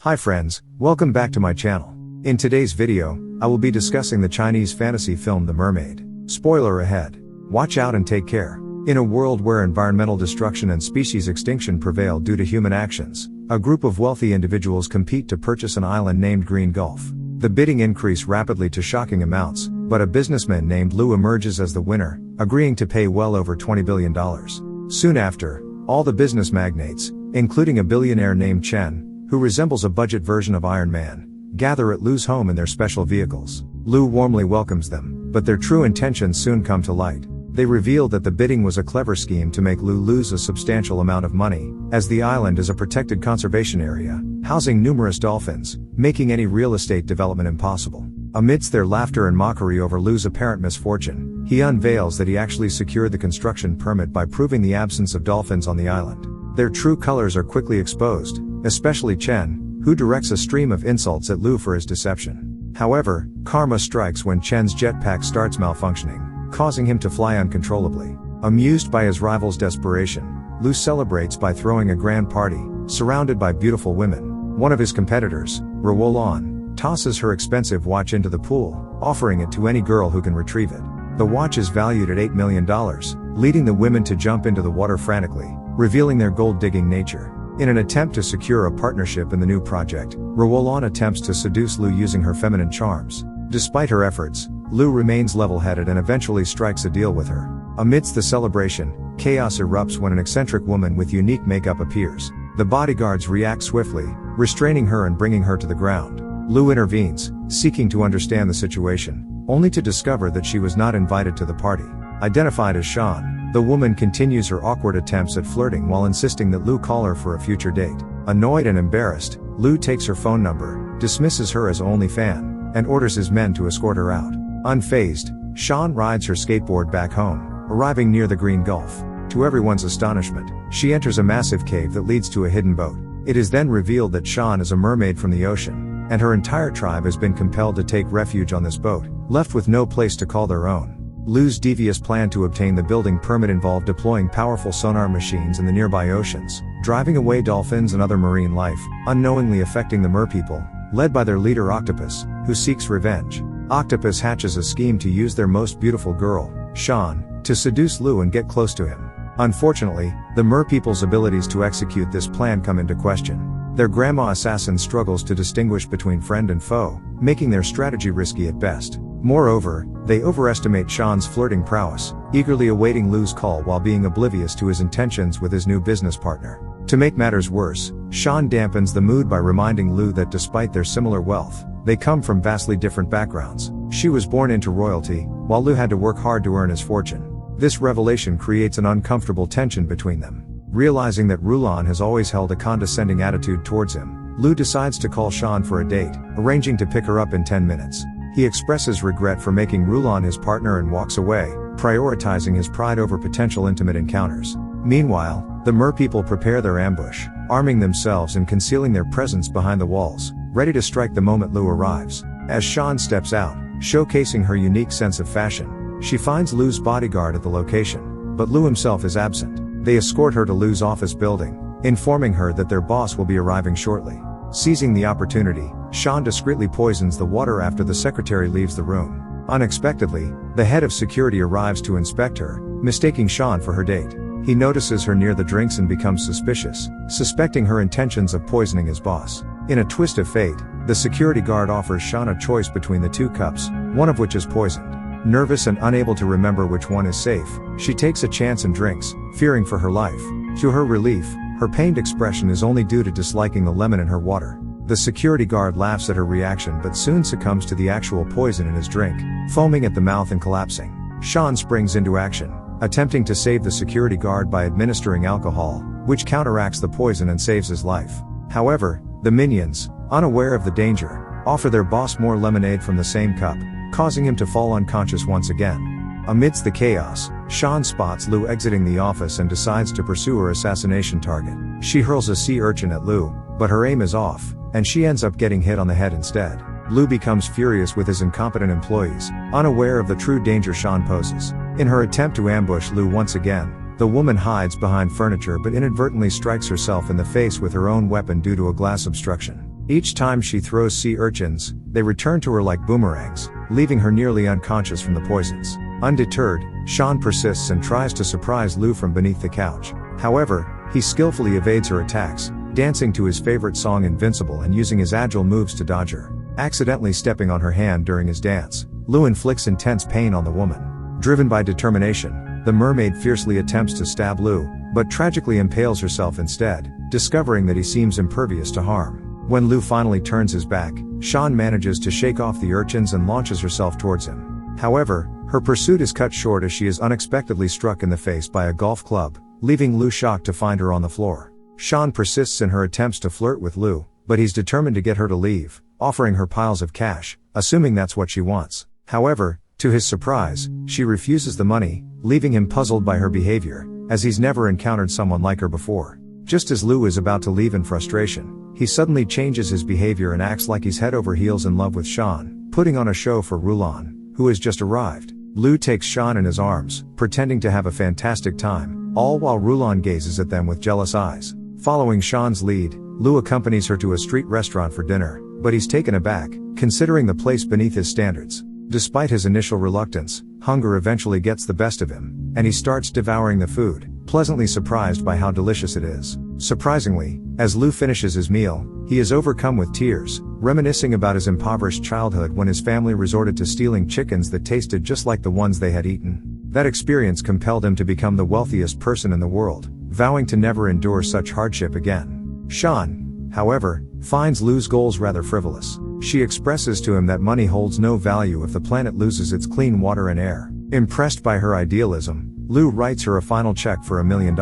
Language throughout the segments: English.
Hi friends, welcome back to my channel. In today's video, I will be discussing the Chinese fantasy film The Mermaid. Spoiler ahead. Watch out and take care. In a world where environmental destruction and species extinction prevail due to human actions, a group of wealthy individuals compete to purchase an island named Green Gulf. The bidding increase rapidly to shocking amounts, but a businessman named Lu emerges as the winner, agreeing to pay well over $20 billion. Soon after, all the business magnates, including a billionaire named Shan, who resembles a budget version of Iron Man, gather at Lu's home in their special vehicles. Lu warmly welcomes them, but their true intentions soon come to light. They reveal that the bidding was a clever scheme to make Lu lose a substantial amount of money, as the island is a protected conservation area, housing numerous dolphins, making any real estate development impossible. Amidst their laughter and mockery over Lu's apparent misfortune, he unveils that he actually secured the construction permit by proving the absence of dolphins on the island. Their true colors are quickly exposed, especially Chen, who directs a stream of insults at Lu for his deception. However, karma strikes when Chen's jetpack starts malfunctioning, causing him to fly uncontrollably. Amused by his rival's desperation, Lu celebrates by throwing a grand party, surrounded by beautiful women. One of his competitors, Rulon, tosses her expensive watch into the pool, offering it to any girl who can retrieve it. The watch is valued at $8 million, leading the women to jump into the water frantically, revealing their gold-digging nature. In an attempt to secure a partnership in the new project, Rulon attempts to seduce Lu using her feminine charms. Despite her efforts, Lu remains level-headed and eventually strikes a deal with her. Amidst the celebration, chaos erupts when an eccentric woman with unique makeup appears. The bodyguards react swiftly, restraining her and bringing her to the ground. Lu intervenes, seeking to understand the situation, only to discover that she was not invited to the party. Identified as Shan, the woman continues her awkward attempts at flirting while insisting that Lu call her for a future date. Annoyed and embarrassed, Lu takes her phone number, dismisses her as only fan, and orders his men to escort her out. Unfazed, Shan rides her skateboard back home, arriving near the Green Gulf. To everyone's astonishment, she enters a massive cave that leads to a hidden boat. It is then revealed that Shan is a mermaid from the ocean, and her entire tribe has been compelled to take refuge on this boat, left with no place to call their own. Lu's devious plan to obtain the building permit involved deploying powerful sonar machines in the nearby oceans, driving away dolphins and other marine life, unknowingly affecting the merpeople, led by their leader Octopus, who seeks revenge. Octopus hatches a scheme to use their most beautiful girl, Shan, to seduce Lu and get close to him. Unfortunately, the merpeople's abilities to execute this plan come into question. Their grandma assassin struggles to distinguish between friend and foe, making their strategy risky at best. Moreover, they overestimate Shan's flirting prowess, eagerly awaiting Lu's call while being oblivious to his intentions with his new business partner. To make matters worse, Shan dampens the mood by reminding Lu that despite their similar wealth, they come from vastly different backgrounds. She was born into royalty, while Lu had to work hard to earn his fortune. This revelation creates an uncomfortable tension between them. Realizing that Rulon has always held a condescending attitude towards him, Lu decides to call Shan for a date, arranging to pick her up in 10 minutes. He expresses regret for making Rulon his partner and walks away, prioritizing his pride over potential intimate encounters. Meanwhile, the merpeople prepare their ambush, arming themselves and concealing their presence behind the walls, ready to strike the moment Lu arrives. As Shan steps out, showcasing her unique sense of fashion, she finds Lu's bodyguard at the location, but Lu himself is absent. They escort her to Lu's office building, informing her that their boss will be arriving shortly. Seizing the opportunity, Shan discreetly poisons the water after the secretary leaves the room. Unexpectedly, the head of security arrives to inspect her, mistaking Shan for her date. He notices her near the drinks and becomes suspicious, suspecting her intentions of poisoning his boss. In a twist of fate, the security guard offers Shan a choice between the two cups, one of which is poisoned. Nervous and unable to remember which one is safe, she takes a chance and drinks, fearing for her life. To her relief, her pained expression is only due to disliking the lemon in her water. The security guard laughs at her reaction but soon succumbs to the actual poison in his drink, foaming at the mouth and collapsing. Shan springs into action, attempting to save the security guard by administering alcohol, which counteracts the poison and saves his life. However, the minions, unaware of the danger, offer their boss more lemonade from the same cup, causing him to fall unconscious once again. Amidst the chaos, Shan spots Lu exiting the office and decides to pursue her assassination target. She hurls a sea urchin at Lu, but her aim is off, and she ends up getting hit on the head instead. Lu becomes furious with his incompetent employees, unaware of the true danger Shan poses. In her attempt to ambush Lu once again, the woman hides behind furniture but inadvertently strikes herself in the face with her own weapon due to a glass obstruction. Each time she throws sea urchins, they return to her like boomerangs, leaving her nearly unconscious from the poisons. Undeterred, Shan persists and tries to surprise Lu from beneath the couch. However, he skillfully evades her attacks, dancing to his favorite song Invincible and using his agile moves to dodge her. Accidentally stepping on her hand during his dance, Lu inflicts intense pain on the woman. Driven by determination, the mermaid fiercely attempts to stab Lu, but tragically impales herself instead, discovering that he seems impervious to harm. When Lu finally turns his back, Shan manages to shake off the urchins and launches herself towards him. However, her pursuit is cut short as she is unexpectedly struck in the face by a golf club, leaving Lu shocked to find her on the floor. Shan persists in her attempts to flirt with Lu, but he's determined to get her to leave, offering her piles of cash, assuming that's what she wants. However, to his surprise, she refuses the money, leaving him puzzled by her behavior, as he's never encountered someone like her before. Just as Lu is about to leave in frustration, he suddenly changes his behavior and acts like he's head over heels in love with Shan, putting on a show for Rulon, who has just arrived. Lu takes Shan in his arms, pretending to have a fantastic time, all while Rulon gazes at them with jealous eyes. Following Shan's lead, Lu accompanies her to a street restaurant for dinner, but he's taken aback, considering the place beneath his standards. Despite his initial reluctance, hunger eventually gets the best of him, and he starts devouring the food, pleasantly surprised by how delicious it is. Surprisingly, as Lu finishes his meal, he is overcome with tears, reminiscing about his impoverished childhood when his family resorted to stealing chickens that tasted just like the ones they had eaten. That experience compelled him to become the wealthiest person in the world, vowing to never endure such hardship again. Shan, however, finds Lu's goals rather frivolous. She expresses to him that money holds no value if the planet loses its clean water and air. Impressed by her idealism, Lu writes her a final check for $1 million.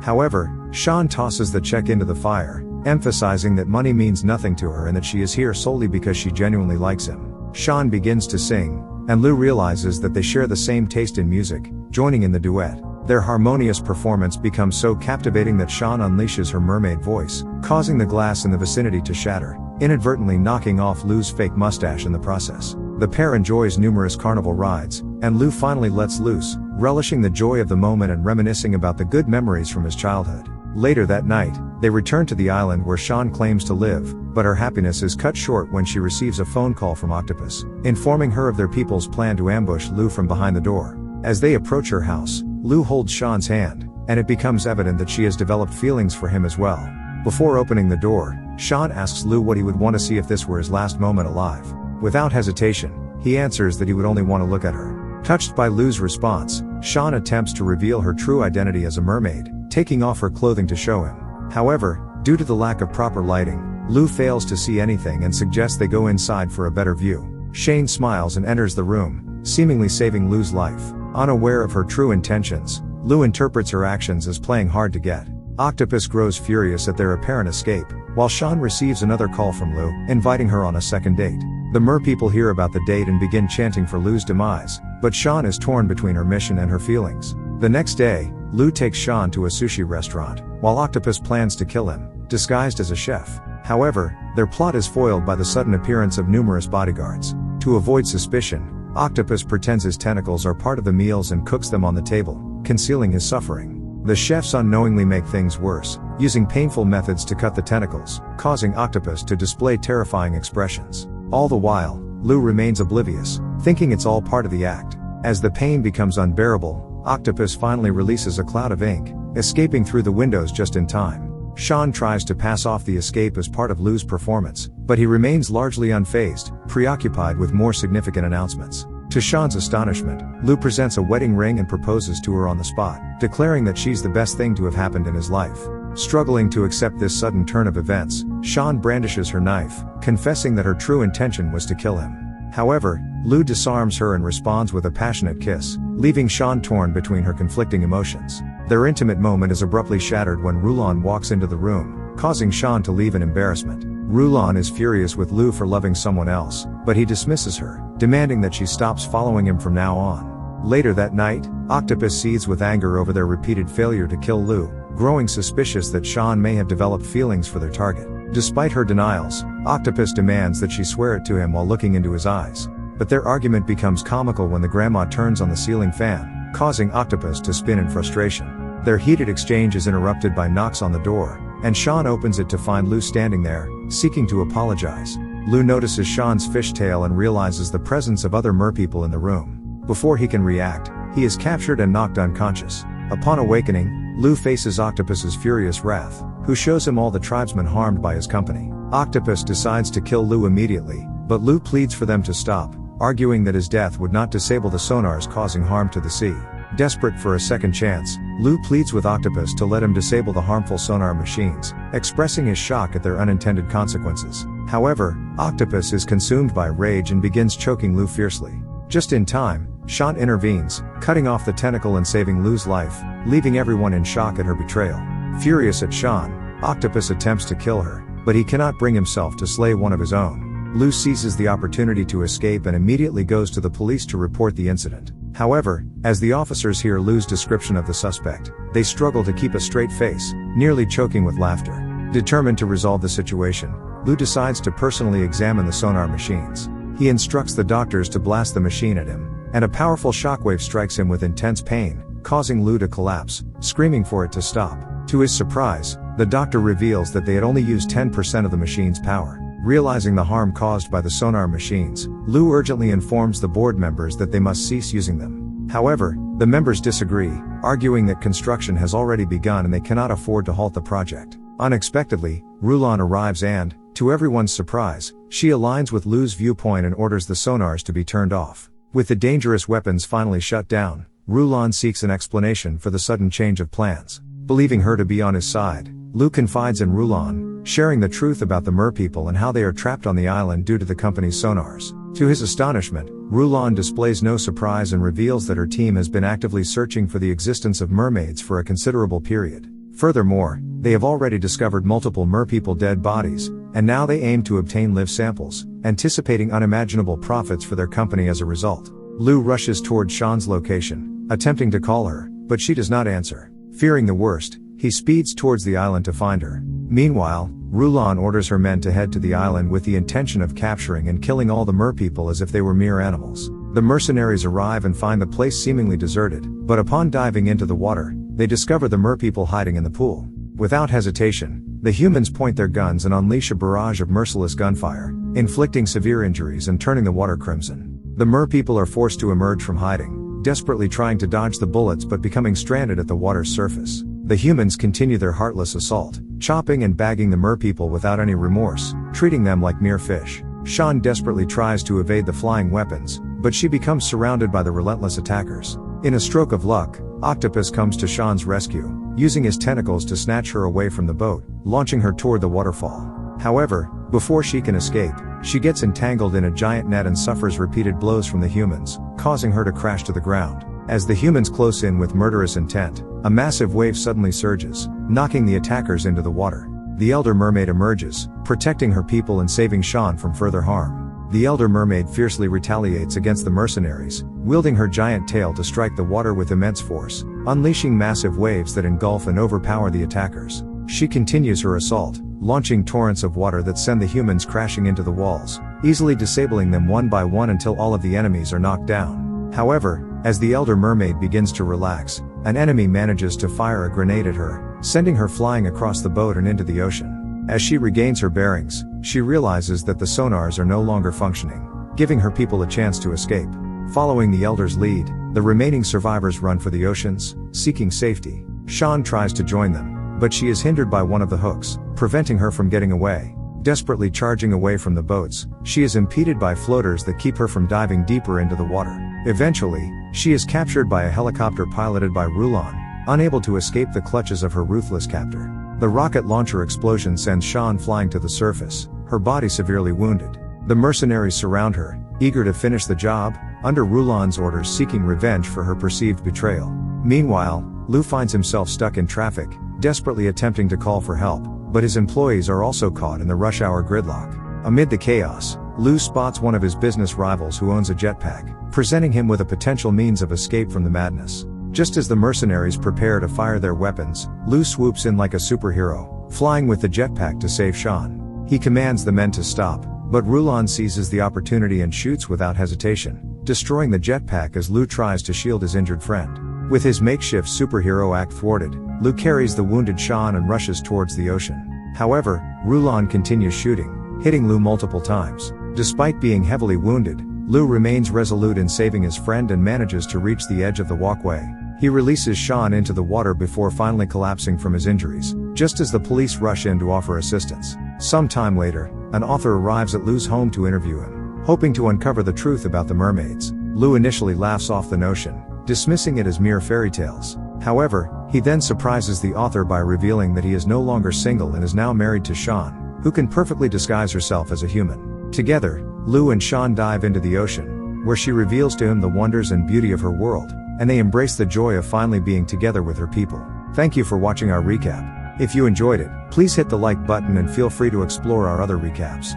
However, Shan tosses the check into the fire, emphasizing that money means nothing to her and that she is here solely because she genuinely likes him. Shan begins to sing, and Lu realizes that they share the same taste in music, joining in the duet. Their harmonious performance becomes so captivating that Shan unleashes her mermaid voice, causing the glass in the vicinity to shatter, inadvertently knocking off Lu's fake mustache in the process. The pair enjoys numerous carnival rides, and Lu finally lets loose, relishing the joy of the moment and reminiscing about the good memories from his childhood. Later that night, they return to the island where Shan claims to live, but her happiness is cut short when she receives a phone call from Octopus, informing her of their people's plan to ambush Lu from behind the door. As they approach her house, Lu holds Shan's hand, and it becomes evident that she has developed feelings for him as well. Before opening the door, Shan asks Lu what he would want to see if this were his last moment alive. Without hesitation, he answers that he would only want to look at her. Touched by Lu's response, Shan attempts to reveal her true identity as a mermaid, taking off her clothing to show him. However, due to the lack of proper lighting, Lu fails to see anything and suggests they go inside for a better view. Shane smiles and enters the room, seemingly saving Lu's life. Unaware of her true intentions, Lu interprets her actions as playing hard to get. Octopus grows furious at their apparent escape, while Shan receives another call from Lu, inviting her on a second date. The merpeople hear about the date and begin chanting for Lu's demise, but Shan is torn between her mission and her feelings. The next day, Lu takes Shan to a sushi restaurant, while Octopus plans to kill him, disguised as a chef. However, their plot is foiled by the sudden appearance of numerous bodyguards. To avoid suspicion, Octopus pretends his tentacles are part of the meals and cooks them on the table, concealing his suffering. The chefs unknowingly make things worse, using painful methods to cut the tentacles, causing Octopus to display terrifying expressions. All the while, Lu remains oblivious, thinking it's all part of the act. As the pain becomes unbearable, Octopus finally releases a cloud of ink, escaping through the windows just in time. Shan tries to pass off the escape as part of Lu's performance, but he remains largely unfazed, preoccupied with more significant announcements. To Shan's astonishment, Lu presents a wedding ring and proposes to her on the spot, declaring that she's the best thing to have happened in his life. Struggling to accept this sudden turn of events, Shan brandishes her knife, confessing that her true intention was to kill him. However, Lu disarms her and responds with a passionate kiss, leaving Shan torn between her conflicting emotions. Their intimate moment is abruptly shattered when Rulon walks into the room, causing Shan to leave in embarrassment. Rulon is furious with Lu for loving someone else, but he dismisses her, demanding that she stops following him from now on. Later that night, Octopus seethes with anger over their repeated failure to kill Lu, growing suspicious that Shan may have developed feelings for their target. Despite her denials, Octopus demands that she swear it to him while looking into his eyes. But their argument becomes comical when the grandma turns on the ceiling fan, causing Octopus to spin in frustration. Their heated exchange is interrupted by knocks on the door, and Shan opens it to find Lu standing there, seeking to apologize. Lu notices Shan's fishtail and realizes the presence of other merpeople in the room. Before he can react, he is captured and knocked unconscious. Upon awakening, Lu faces Octopus's furious wrath, who shows him all the tribesmen harmed by his company. Octopus decides to kill Lu immediately, but Lu pleads for them to stop, arguing that his death would not disable the sonars causing harm to the sea. Desperate for a second chance, Lu pleads with Octopus to let him disable the harmful sonar machines, expressing his shock at their unintended consequences. However, Octopus is consumed by rage and begins choking Lu fiercely. Just in time, Shan intervenes, cutting off the tentacle and saving Lu's life, leaving everyone in shock at her betrayal. Furious at Shan, Octopus attempts to kill her, but he cannot bring himself to slay one of his own. Lu seizes the opportunity to escape and immediately goes to the police to report the incident. However, as the officers hear Lu's description of the suspect, they struggle to keep a straight face, nearly choking with laughter. Determined to resolve the situation, Lu decides to personally examine the sonar machines. He instructs the doctors to blast the machine at him, and a powerful shockwave strikes him with intense pain, causing Lu to collapse, screaming for it to stop. To his surprise, the doctor reveals that they had only used 10% of the machine's power. Realizing the harm caused by the sonar machines, Lu urgently informs the board members that they must cease using them. However, the members disagree, arguing that construction has already begun and they cannot afford to halt the project. Unexpectedly, Rulon arrives and, to everyone's surprise, she aligns with Lu's viewpoint and orders the sonars to be turned off. With the dangerous weapons finally shut down, Rulon seeks an explanation for the sudden change of plans. Believing her to be on his side, Lu confides in Rulon, sharing the truth about the merpeople and how they are trapped on the island due to the company's sonars. To his astonishment, Rulon displays no surprise and reveals that her team has been actively searching for the existence of mermaids for a considerable period. Furthermore, they have already discovered multiple merpeople dead bodies, and now they aim to obtain live samples, anticipating unimaginable profits for their company as a result. Lu rushes towards Shan's location, attempting to call her, but she does not answer. Fearing the worst, he speeds towards the island to find her. Meanwhile, Rulon orders her men to head to the island with the intention of capturing and killing all the merpeople as if they were mere animals. The mercenaries arrive and find the place seemingly deserted, but upon diving into the water, they discover the merpeople hiding in the pool. Without hesitation, the humans point their guns and unleash a barrage of merciless gunfire, inflicting severe injuries and turning the water crimson. The merpeople are forced to emerge from hiding, desperately trying to dodge the bullets but becoming stranded at the water's surface. The humans continue their heartless assault, chopping and bagging the merpeople without any remorse, treating them like mere fish. Shan desperately tries to evade the flying weapons, but she becomes surrounded by the relentless attackers. In a stroke of luck, Octopus comes to Shan's rescue, using his tentacles to snatch her away from the boat, launching her toward the waterfall. However, before she can escape, she gets entangled in a giant net and suffers repeated blows from the humans, causing her to crash to the ground. As the humans close in with murderous intent, a massive wave suddenly surges, knocking the attackers into the water. The Elder Mermaid emerges, protecting her people and saving Shan from further harm. The Elder Mermaid fiercely retaliates against the mercenaries, wielding her giant tail to strike the water with immense force, unleashing massive waves that engulf and overpower the attackers. She continues her assault, launching torrents of water that send the humans crashing into the walls, easily disabling them one by one until all of the enemies are knocked down. However, as the Elder Mermaid begins to relax, an enemy manages to fire a grenade at her, sending her flying across the boat and into the ocean. As she regains her bearings, she realizes that the sonars are no longer functioning, giving her people a chance to escape. Following the Elder's lead, the remaining survivors run for the oceans, seeking safety. Shan tries to join them, but she is hindered by one of the hooks, preventing her from getting away. Desperately charging away from the boats, she is impeded by floaters that keep her from diving deeper into the water. Eventually, she is captured by a helicopter piloted by Rulon, unable to escape the clutches of her ruthless captor. The rocket launcher explosion sends Shan flying to the surface, her body severely wounded. The mercenaries surround her, eager to finish the job, under Rulon's orders seeking revenge for her perceived betrayal. Meanwhile, Lu finds himself stuck in traffic, desperately attempting to call for help, but his employees are also caught in the rush hour gridlock. Amid the chaos, Lu spots one of his business rivals who owns a jetpack, presenting him with a potential means of escape from the madness. Just as the mercenaries prepare to fire their weapons, Lu swoops in like a superhero, flying with the jetpack to save Shan. He commands the men to stop, but Rulon seizes the opportunity and shoots without hesitation, destroying the jetpack as Lu tries to shield his injured friend. With his makeshift superhero act thwarted, Lu carries the wounded Shan and rushes towards the ocean. However, Rulon continues shooting, hitting Lu multiple times. Despite being heavily wounded, Lu remains resolute in saving his friend and manages to reach the edge of the walkway. He releases Shan into the water before finally collapsing from his injuries, just as the police rush in to offer assistance. Some time later, an author arrives at Lu's home to interview him, hoping to uncover the truth about the mermaids. Lu initially laughs off the notion, dismissing it as mere fairy tales. However, he then surprises the author by revealing that he is no longer single and is now married to Shan, who can perfectly disguise herself as a human. Together, Lu and Shan dive into the ocean, where she reveals to him the wonders and beauty of her world, and they embrace the joy of finally being together with her people. Thank you for watching our recap. If you enjoyed it, please hit the like button and feel free to explore our other recaps.